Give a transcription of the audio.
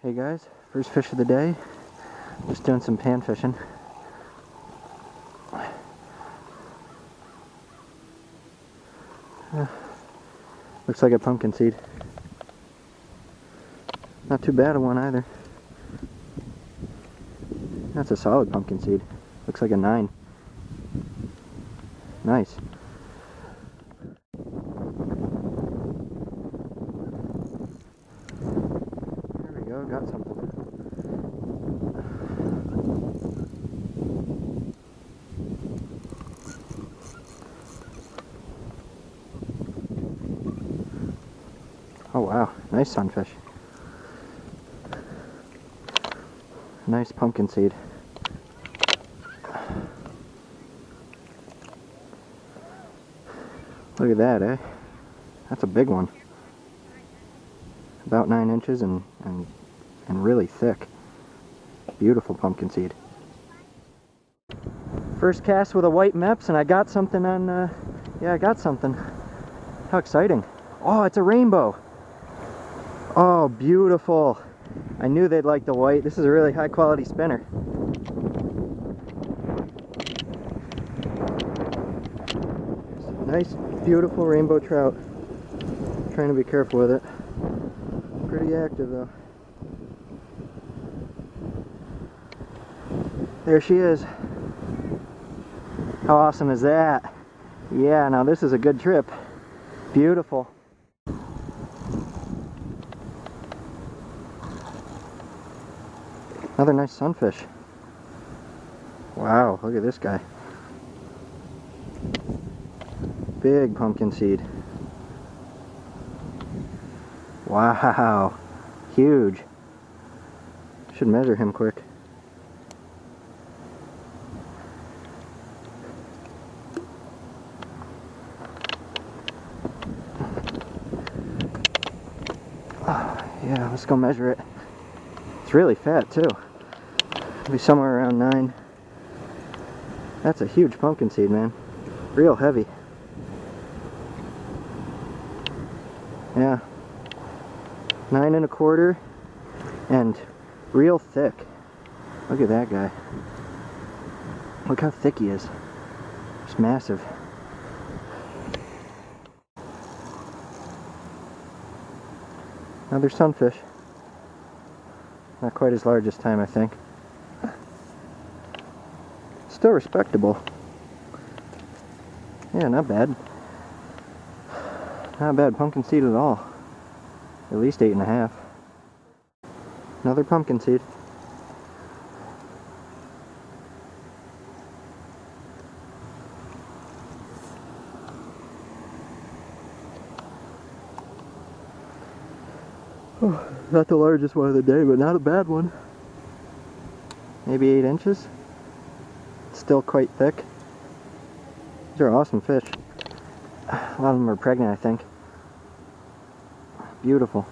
Hey guys, first fish of the day. Just doing some pan fishing. Looks like a pumpkin seed. Not too bad a one either. That's a solid pumpkin seed. Looks like a 9. Nice. There we go, got something. Oh wow, nice sunfish. Nice pumpkin seed. Look at that, eh? That's a big one. About 9 inches and really thick. Beautiful pumpkin seed. First cast with a white Meps, and I got something on, yeah, I got something. How exciting. Oh, it's a rainbow. Oh, beautiful. I knew they'd like the white. This is a really high quality spinner. Nice, beautiful rainbow trout. Trying to be careful with it. Pretty active though. There she is. How awesome is that? Yeah, now this is a good trip. Beautiful. Another nice sunfish. Wow, look at this guy. Big pumpkin seed. Wow, huge. Should measure him quick. Yeah, let's go measure it. It's really fat too. Maybe somewhere around 9. That's a huge pumpkin seed, man. Real heavy. Yeah. 9 1/4 and real thick. Look at that guy. Look how thick he is. It's massive. Another sunfish. Not quite as large this time, I think. Still respectable. Yeah, not bad. Not bad pumpkin seed at all. At least 8 1/2. Another pumpkin seed. Oh, not the largest one of the day, but not a bad one. Maybe 8 inches. Still quite thick. These are awesome fish. A lot of them are pregnant, I think. Beautiful.